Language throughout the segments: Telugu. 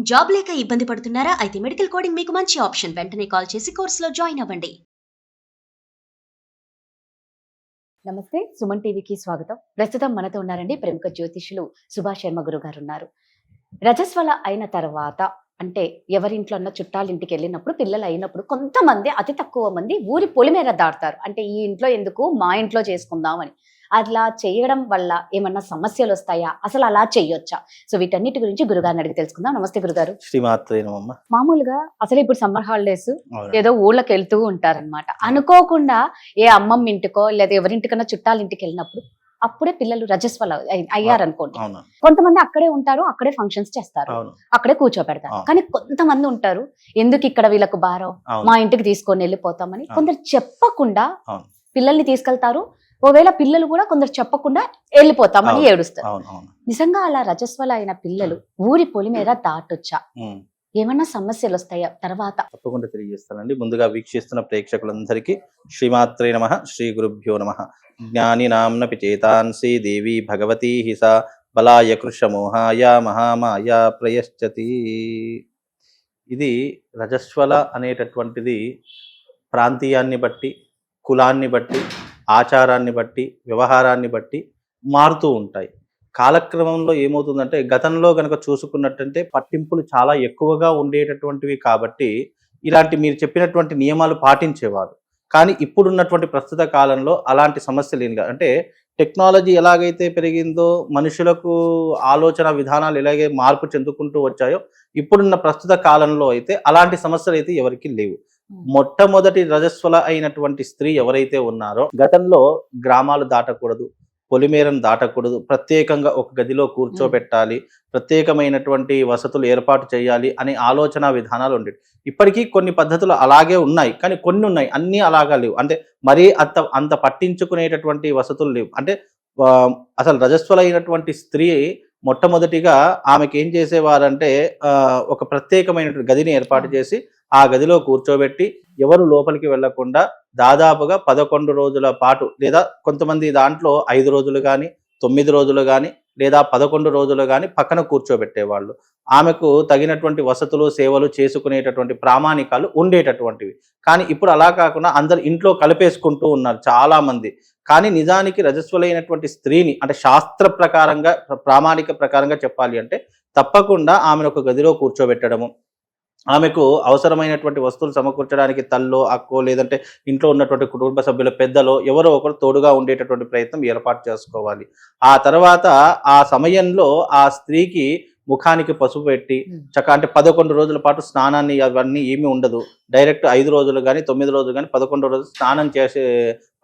జాబ్ లేక ఇబ్బంది పడుతున్నారా? అయితే మెడికల్ కోడింగ్ మీకు మంచి ఆప్షన్. వెంటనే కాల్ చేసి కోర్సులో జాయిన్ అవ్వండి. నమస్తే, సుమన్ టీవీకి స్వాగతం. ప్రస్తుతం మనతో ఉన్నారండి ప్రముఖ జ్యోతిష్యులు సుభాష్ శర్మ గురు గారు ఉన్నారు. రజస్వల అయిన తర్వాత అంటే ఎవరింట్లో అన్న చుట్టాలింటికి వెళ్ళినప్పుడు పిల్లలు అయినప్పుడు కొంతమంది అతి తక్కువ మంది ఊరి పొలిమేర దాడతారు. అంటే ఈ ఇంట్లో ఎందుకు, మా ఇంట్లో చేసుకుందాం అని. అట్లా చేయడం వల్ల ఏమన్నా సమస్యలు వస్తాయా, అసలు అలా చెయ్యొచ్చా? సో వీటన్నిటి గురించి గురుగారిని అడిగి తెలుసుకుందాం. నమస్తే గురుగారు. శ్రీమాత్రేనమ్మ. మామూలుగా అసలు ఇప్పుడు సమ్మర్ హాలిడేస్ అవును. ఏదో ఊళ్ళకి వెళ్తూ ఉంటారనమాట. అనుకోకుండా ఏ అమ్మమ్మ ఇంటికో లేదా ఎవరింటికన్నా చుట్టాల ఇంటికి వెళ్ళినప్పుడు అప్పుడే పిల్లలు రజస్వల అయ్యారనుకోండి. అవును. కొంతమంది అక్కడే ఉంటారు, అక్కడే ఫంక్షన్స్ చేస్తారు, అవును. అక్కడే కూర్చోబెడతారు. అవును. కానీ కొంతమంది ఉంటారు, ఎందుకు ఇక్కడ వీళ్ళకు భారం, అవును. మా ఇంటికి తీసుకొని వెళ్ళిపోతామని అవును. కొందరు చెప్పకుండా అవును. పిల్లల్ని తీసుకెళ్తారు. ఒకవేళ పిల్లలు కూడా కొందరు చెప్పకుండా వెళ్ళిపోతామని అవును. ఏడుస్తారు. అవును. అవును. నిజంగా అలా రజస్వల అయిన పిల్లలు ఊరి పొలిమేర దాటొచ్చా? ఉమ్. ఏమన్నా సమస్యలు వస్తాయా తర్వాత? తప్పకుండా తెలియజేస్తానండి. ముందుగా వీక్షిస్తున్న ప్రేక్షకులందరికీ శ్రీమాత్రే నమః, శ్రీ గురుభ్యో నమః. జ్ఞాని నామ్నపి చేతాంసి దేవి భగవతీ హిస బలాయ కృషమోహాయ మహామాయ ప్రయశ్చతి. ఇది రజస్వల అనేటటువంటిది ప్రాంతీయాన్ని బట్టి, కులాన్ని బట్టి, ఆచారాన్ని బట్టి, వ్యవహారాన్ని బట్టి మారుతూ ఉంటాయి. కాలక్రమంలో ఏమవుతుందంటే గతంలో కనుక చూసుకున్నట్టంటే పట్టింపులు చాలా ఎక్కువగా ఉండేటటువంటివి కాబట్టి ఇలాంటి మీరు చెప్పినటువంటి నియమాలు పాటించేవారు. కానీ ఇప్పుడున్నటువంటి ప్రస్తుత కాలంలో అలాంటి సమస్యలు ఏం కాదు. అంటే టెక్నాలజీ ఎలాగైతే పెరిగిందో, మనుషులకు ఆలోచన విధానాలు ఎలాగే మార్పు చెందుకుంటూ వచ్చాయో, ఇప్పుడున్న ప్రస్తుత కాలంలో అయితే అలాంటి సమస్యలు అయితే ఎవరికి లేవు. మొట్టమొదటి రజస్వల అయినటువంటి స్త్రీ ఎవరైతే ఉన్నారో గతంలో గ్రామాలు దాటకూడదు, పొలిమేరను దాటకూడదు, ప్రత్యేకంగా ఒక గదిలో కూర్చోబెట్టాలి, ప్రత్యేకమైనటువంటి వసతులు ఏర్పాటు చేయాలి అనే ఆలోచన విధానాలు ఉండేవి. ఇప్పటికీ కొన్ని పద్ధతులు అలాగే ఉన్నాయి, కానీ కొన్ని ఉన్నాయి, అన్నీ అలాగా లేవు. అంటే మరీ అంత పట్టించుకునేటటువంటి వసతులు లేవు. అంటే అసలు రజస్వల అయినటువంటి స్త్రీ మొట్టమొదటిగా ఆమెకి ఏం చేసేవారంటే ఒక ప్రత్యేకమైనటువంటి గదిని ఏర్పాటు చేసి ఆ గదిలో కూర్చోబెట్టి ఎవరు లోపలికి వెళ్లకుండా దాదాపుగా 11 రోజుల పాటు, లేదా కొంతమంది దాంట్లో 5 రోజులు కానీ, 9 రోజులు కానీ, లేదా 11 రోజులు కానీ పక్కన కూర్చోబెట్టేవాళ్ళు. ఆమెకు తగినటువంటి వసతులు సేవలు చేసుకునేటటువంటి ప్రామాణికాలు ఉండేటటువంటివి. కానీ ఇప్పుడు అలా కాకుండా అందరు ఇంట్లో కలిపేసుకుంటూ ఉన్నారు చాలా మంది. కానీ నిజానికి రజస్వలైనటువంటి స్త్రీని అంటే శాస్త్ర ప్రకారంగా, ప్రామాణిక ప్రకారంగా చెప్పాలి అంటే తప్పకుండా ఆమెను ఒక గదిలో కూర్చోబెట్టడము, ఆమెకు అవసరమైనటువంటి వస్తువులు సమకూర్చడానికి తల్లో, అక్కో, లేదంటే ఇంట్లో ఉన్నటువంటి కుటుంబ సభ్యుల పెద్దలో ఎవరో ఒకరు తోడుగా ఉండేటటువంటి ప్రయత్నం ఏర్పాటు చేసుకోవాలి. ఆ తర్వాత ఆ సమయంలో ఆ స్త్రీకి ముఖానికి పసుపు పెట్టి అంటే 11 రోజుల పాటు స్నానాన్ని అవన్నీ ఏమీ ఉండదు. డైరెక్ట్ 5 రోజులు కానీ, 9 రోజులు కానీ, 11 రోజులు స్నానం చేసే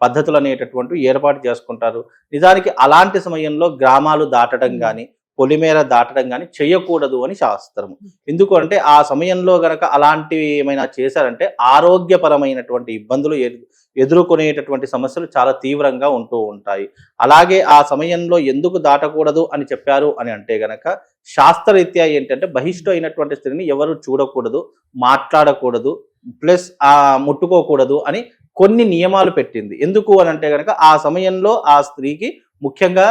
పద్ధతులు అనేటటువంటివి ఏర్పాటు చేసుకుంటారు. నిజానికి అలాంటి సమయంలో గ్రామాలు దాటడం కానీ, పొలిమేర దాటడం కానీ చేయకూడదు అని శాస్త్రము. ఎందుకు అంటే ఆ సమయంలో గనక అలాంటివి ఏమైనా చేశారంటే ఆరోగ్యపరమైనటువంటి ఇబ్బందులు ఎదుర్కొనేటటువంటి సమస్యలు చాలా తీవ్రంగా ఉంటూ ఉంటాయి. అలాగే ఆ సమయంలో ఎందుకు దాటకూడదు అని చెప్పారు అని అంటే గనక శాస్త్రరీత్యా ఏంటంటే బహిష్టు అయినటువంటి స్త్రీని ఎవరు చూడకూడదు, మాట్లాడకూడదు, ప్లస్ ముట్టుకోకూడదు అని కొన్ని నియమాలు పెట్టింది. ఎందుకు అని అంటే గనక ఆ సమయంలో ఆ స్త్రీకి ముఖ్యంగా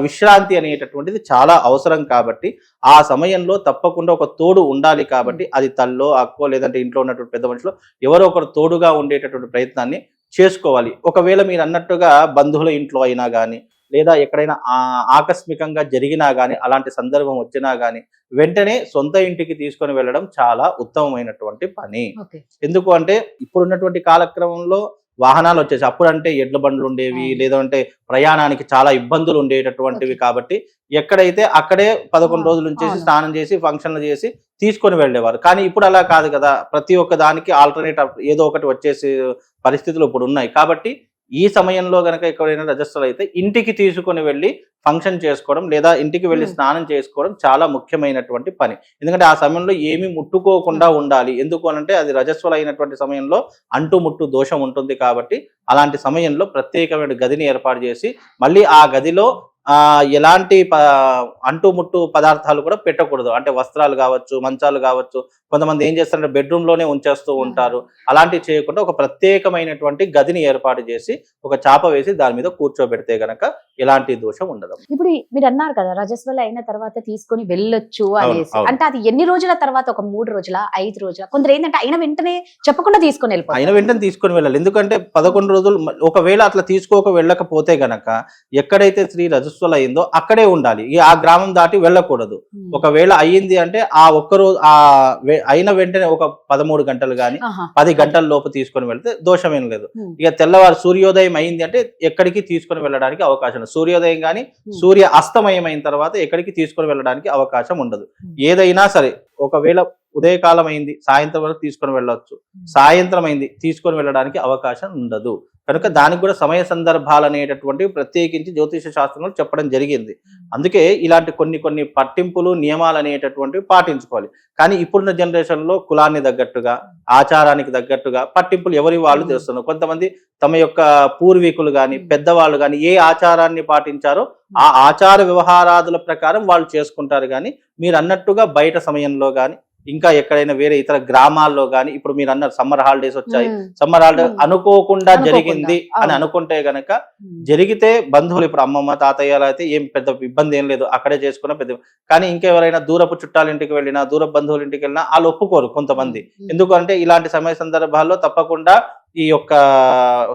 విశ్రాంతి అనేటటువంటిది చాలా అవసరం కాబట్టి ఆ సమయంలో తప్పకుండా ఒక తోడు ఉండాలి. కాబట్టి అది తల్లో, అక్కో, లేదంటే ఇంట్లో ఉన్నటువంటి పెద్ద మనుషులు ఎవరో ఒకరు తోడుగా ఉండేటటువంటి ప్రయత్నాన్ని చేసుకోవాలి. ఒకవేళ మీరు అన్నట్టుగా బంధువుల ఇంట్లో అయినా కానీ, లేదా ఎక్కడైనా ఆకస్మికంగా జరిగినా కానీ, అలాంటి సందర్భం వచ్చినా కానీ వెంటనే సొంత ఇంటికి తీసుకొని వెళ్ళడం చాలా ఉత్తమమైనటువంటి పని. ఎందుకు అంటే ఇప్పుడున్నటువంటి కాలక్రమంలో వాహనాలు వచ్చేసి, అప్పుడంటే ఎడ్ల బండ్లు ఉండేవి, లేదంటే ప్రయాణానికి చాలా ఇబ్బందులు ఉండేటటువంటివి. కాబట్టి ఎక్కడైతే అక్కడే 11 రోజులు ఉంచేసి స్నానం చేసి ఫంక్షన్లు చేసి తీసుకొని వెళ్ళేవారు. కానీ ఇప్పుడు అలా కాదు కదా, ప్రతి ఒక్క దానికి ఆల్టర్నేట్ ఏదో ఒకటి వచ్చేసి పరిస్థితులు ఇప్పుడు ఉన్నాయి. కాబట్టి ఈ సమయంలో గనక ఎక్కడైనా రజస్వలు అయితే ఇంటికి తీసుకొని వెళ్ళి ఫంక్షన్ చేసుకోవడం, లేదా ఇంటికి వెళ్ళి స్నానం చేసుకోవడం చాలా ముఖ్యమైనటువంటి పని. ఎందుకంటే ఆ సమయంలో ఏమీ ముట్టుకోకుండా ఉండాలి. ఎందుకు అనంటే అది రజస్వల అయినటువంటి సమయంలో అంటుముట్టు దోషం ఉంటుంది. కాబట్టి అలాంటి సమయంలో ప్రత్యేకమైన గదిని ఏర్పాటు చేసి మళ్ళీ ఆ గదిలో ఎలాంటి అంటుముట్టు పదార్థాలు కూడా పెట్టకూడదు. అంటే వస్త్రాలు కావచ్చు, మంచాలు కావచ్చు, కొంతమంది ఏం చేస్తారంటే బెడ్రూమ్ లోనే ఉంచేస్తూ ఉంటారు. అలాంటివి చేయకుండా ఒక ప్రత్యేకమైనటువంటి గదిని ఏర్పాటు చేసి ఒక చాప వేసి దాని మీద కూర్చోబెడితే గనక ఎలాంటి దోషం ఉండదు. ఇప్పుడు మీరు అన్నారు కదా రజస్వల అయిన తర్వాత తీసుకొని వెళ్ళొచ్చు అనేసి, అవును. అంటే అది ఎన్ని రోజుల తర్వాత, ఒక 3 రోజుల 5 రోజుల, కొందరు ఏంటంటే అయిన వెంటనే చెప్పకుండా తీసుకొని వెళ్ళిపోతారు. అయిన వెంటనే తీసుకొని వెళ్ళాలి. ఎందుకంటే 11 రోజులు ఒకవేళ అట్లా తీసుకోక వెళ్ళకపోతే గనక ఎక్కడైతే స్త్రీ రజస్వల అయిందో అక్కడే ఉండాలి. ఆ గ్రామం దాటి వెళ్ళకూడదు. ఒకవేళ అయ్యింది అంటే ఆ ఒక్క రోజు అయిన వెంటనే ఒక 13 గంటలు గాని 10 గంటల లోపు తీసుకొని వెళ్తే దోషమేం లేదు. ఇక తెల్లవారు సూర్యోదయం అయింది అంటే ఎక్కడికి తీసుకొని వెళ్ళడానికి అవకాశం లేదు. సూర్యోదయం గాని సూర్య అస్తమయం అయిన తర్వాత ఎక్కడికి తీసుకొని వెళ్ళడానికి అవకాశం ఉండదు. ఏదైనా సరే ఒకవేళ ఉదయకాలం అయింది సాయంత్రం వరకు తీసుకొని వెళ్ళవచ్చు, సాయంత్రం అయింది తీసుకొని వెళ్ళడానికి అవకాశం ఉండదు. కనుక దానికి కూడా సమయ సందర్భాలు అనేటటువంటివి ప్రత్యేకించి జ్యోతిష శాస్త్రంలో చెప్పడం జరిగింది. అందుకే ఇలాంటి కొన్ని పట్టింపులు నియమాలు అనేటటువంటివి పాటించుకోవాలి. కానీ ఇప్పుడున్న జనరేషన్ లో కులాన్ని తగ్గట్టుగా ఆచారానికి తగ్గట్టుగా పట్టింపులు ఎవరి వాళ్ళు చేస్తున్నారు. కొంతమంది తమ యొక్క పూర్వీకులు గాని పెద్దవాళ్ళు గాని ఏ ఆచారాన్ని పాటించారో ఆ ఆచార వ్యవహారాదుల ప్రకారం వాళ్ళు చేసుకుంటారు. కానీ మీరు అన్నట్టుగా బయట సమయంలో గాని ఇంకా ఎక్కడైనా వేరే ఇతర గ్రామాల్లో గాని ఇప్పుడు మీరు అన్నారు సమ్మర్ హాలిడేస్ వచ్చాయి, సమ్మర్ హాలిడేస్ అనుకోకుండా జరిగింది అని అనుకుంటే గనక జరిగితే బంధువులు ఇప్పుడు అమ్మమ్మ తాతయ్యలు అయితే ఏం పెద్ద ఇబ్బంది ఏం లేదు, అక్కడే చేసుకున్న పెద్ద. కానీ ఇంకెవరైనా దూరపు చుట్టాల ఇంటికి వెళ్ళినా దూరపు బంధువుల ఇంటికి వెళ్ళినా వాళ్ళు ఒప్పుకోరు కొంతమంది. ఎందుకంటే ఇలాంటి సమయ సందర్భాల్లో తప్పకుండా ఈ యొక్క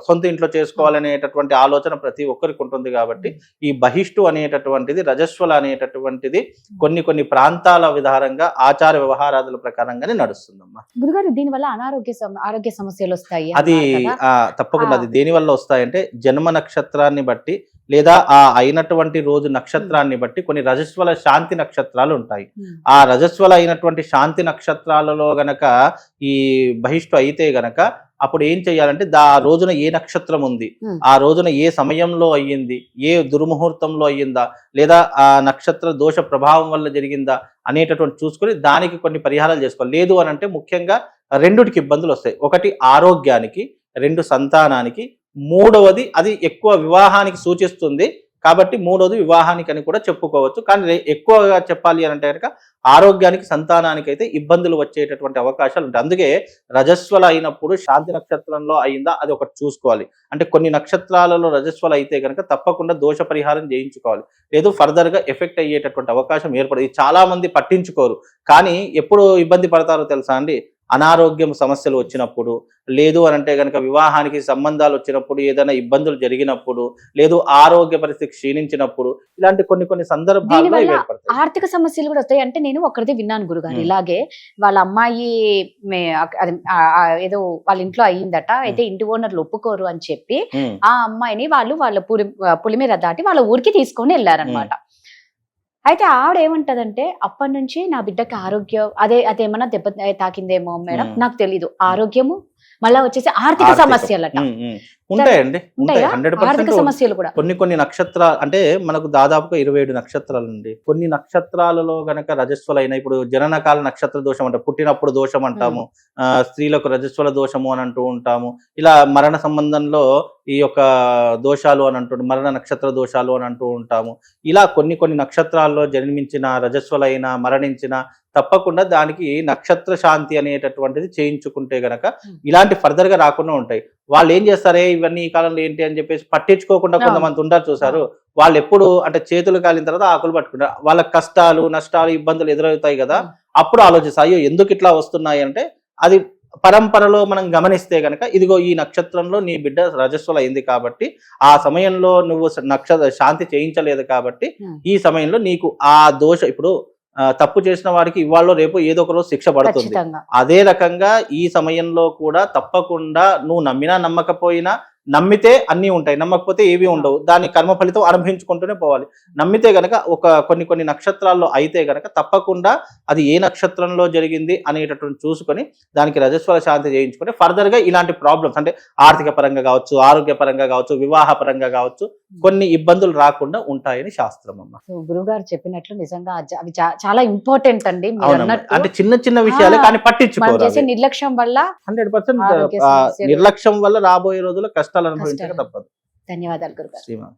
సొంత ఇంట్లో చేసుకోవాలనేటటువంటి ఆలోచన ప్రతి ఒక్కరికి ఉంటుంది. కాబట్టి ఈ బహిష్టు అనేటటువంటిది రజస్వల అనేటటువంటిది కొన్ని ప్రాంతాల విధానంగా ఆచార వ్యవహారాదుల ప్రకారంగానే నడుస్తుందమ్మా. గురుగారు దీనివల్ల ఆరోగ్య సమస్యలు వస్తాయి అది తప్పకుండా. అది దేని వల్ల వస్తాయంటే జన్మ నక్షత్రాన్ని బట్టి లేదా ఆ అయినటువంటి రోజు నక్షత్రాన్ని బట్టి కొన్ని రజస్వల శాంతి నక్షత్రాలు ఉంటాయి. ఆ రజస్వల అయినటువంటి శాంతి నక్షత్రాలలో గనక ఈ బహిష్టు అయితే గనక అప్పుడు ఏం చెయ్యాలంటే ఆ రోజున ఏ నక్షత్రం ఉంది, ఆ రోజున ఏ సమయంలో అయ్యింది, ఏ దుర్ముహూర్తంలో అయ్యిందా, లేదా ఆ నక్షత్ర దోష ప్రభావం వల్ల జరిగిందా అనేటటువంటి చూసుకొని దానికి కొన్ని పరిహారాలు చేసుకోవాలి. లేదు అని అంటే ముఖ్యంగా రెండుటికి ఇబ్బందులు వస్తాయి. ఒకటి ఆరోగ్యానికి, 2 సంతానానికి, 3వది అది ఎక్కువ వివాహానికి సూచిస్తుంది కాబట్టి 3వది వివాహానికి అని కూడా చెప్పుకోవచ్చు. కానీ ఎక్కువగా చెప్పాలి అని అంటే కనుక ఆరోగ్యానికి సంతానానికి అయితే ఇబ్బందులు వచ్చేటటువంటి అవకాశాలు ఉంటాయి. అందుకే రజస్వల అయినప్పుడు శాంతి నక్షత్రంలో అయిందా అది ఒకటి చూసుకోవాలి. అంటే కొన్ని నక్షత్రాలలో రజస్వల అయితే కనుక తప్పకుండా దోష పరిహారం చేయించుకోవాలి. లేదు ఫర్దర్ గా ఎఫెక్ట్ అయ్యేటటువంటి అవకాశం ఏర్పడదు. చాలా మంది పట్టించుకోరు. కానీ ఎప్పుడు ఇబ్బంది పడతారో తెలుసా అండి? అనారోగ్యం సమస్యలు వచ్చినప్పుడు, లేదు అని అంటే కనుక వివాహానికి సంబంధాలు వచ్చినప్పుడు, ఏదైనా ఇబ్బందులు జరిగినప్పుడు, లేదు ఆరోగ్య పరిస్థితి క్షీణించినప్పుడు, ఇలాంటి కొన్ని సందర్భాల్లో ఆర్థిక సమస్యలు కూడా వస్తాయి. అంటే నేను ఒకరిది విన్నాను గురుగారు, ఇలాగే వాళ్ళ అమ్మాయి ఏదో వాళ్ళ ఇంట్లో అయ్యిందట, అయితే ఇంటి ఓనర్లు ఒప్పుకోరు అని చెప్పి ఆ అమ్మాయిని వాళ్ళ పులిమేర దాటి వాళ్ళ ఊరికి తీసుకొని వెళ్ళారనమాట. అయితే ఆవిడ ఏమంటదంటే అప్పటి నుంచి నా బిడ్డకి ఆరోగ్యం అదేమన్నా దెబ్బ తాకిందేమో మేడం, నాకు తెలీదు, ఆరోగ్యము మళ్ళా వచ్చేసి ఆర్థిక సమస్యలట ఉంటాయండి. 100% సమస్యలు కూడా కొన్ని నక్షత్రాలు అంటే మనకు దాదాపుగా 27 నక్షత్రాలు అండి. కొన్ని నక్షత్రాలలో గనక రజస్వలైన ఇప్పుడు జననకాల నక్షత్ర దోషం అంటే పుట్టినప్పుడు దోషం అంటాము, స్త్రీలకు రజస్వల దోషము అని అంటూ ఉంటాము. ఇలా మరణ సంబంధంలో ఈ యొక్క దోషాలు అని అంటూ మరణ నక్షత్ర దోషాలు అని అంటూ ఉంటాము. ఇలా కొన్ని నక్షత్రాల్లో జన్మించిన రజస్వలైన మరణించిన తప్పకుండా దానికి నక్షత్ర శాంతి అనేటటువంటిది చేయించుకుంటే గనక ఇలాంటి ఫర్దర్ గా రాకుండా ఉంటాయి. వాళ్ళు ఏం చేస్తారే ఇవన్నీ ఈ కాలంలో ఏంటి అని చెప్పేసి పట్టించుకోకుండా కొంతమంది ఉంటారు చూసారు. వాళ్ళు ఎప్పుడు అంటే చేతులు కాలిన తర్వాత ఆకులు పట్టుకుంటారు. వాళ్ళ కష్టాలు నష్టాలు ఇబ్బందులు ఎదురవుతాయి కదా, అప్పుడు ఆలోచిస్తారు అయ్యో ఎందుకు ఇట్లా వస్తున్నాయి అంటే అది పరంపరలో మనం గమనిస్తే గనక ఇదిగో ఈ నక్షత్రంలో నీ బిడ్డ రజస్వల అయింది కాబట్టి ఆ సమయంలో నువ్వు శాంతి చేయించలేదు కాబట్టి ఈ సమయంలో నీకు ఆ దోష ఇప్పుడు తప్పు చేసిన వాడికి ఇవాళ రేపు ఏదో ఒక రోజు శిక్ష పడుతుంది. అదే రకంగా ఈ సమయంలో కూడా తప్పకుండా నువ్వు నమ్మినా నమ్మకపోయినా, నమ్మితే అన్నీ ఉంటాయి, నమ్మకపోతే ఏవి ఉండవు. దాని కర్మ ఫలితం అనుభవించుకుంటూనే పోవాలి. నమ్మితే గనక కొన్ని నక్షత్రాల్లో అయితే గనక తప్పకుండా అది ఏ నక్షత్రంలో జరిగింది అనేటటువంటి చూసుకొని దానికి రజస్వల శాంతి చేయించుకొని ఫర్దర్ గా ఇలాంటి ప్రాబ్లమ్స్ అంటే ఆర్థిక పరంగా కావచ్చు, ఆరోగ్య పరంగా కావచ్చు, వివాహ పరంగా కావచ్చు కొన్ని ఇబ్బందులు రాకుండా ఉంటాయని శాస్త్రం అమ్మ. గురుగారు చెప్పినట్లు నిజంగా అవి చాలా ఇంపార్టెంట్ అండి. అంటే చిన్న విషయాలే కానీ పట్టించుకోవాలి. నిర్లక్ష్యం వల్ల 100% నిర్లక్ష్యం వల్ల రాబోయే రోజుల్లో కష్టాలు అనుభవించక తప్పదు. ధన్యవాదాలు గురుగారు. శ్రీమాన్.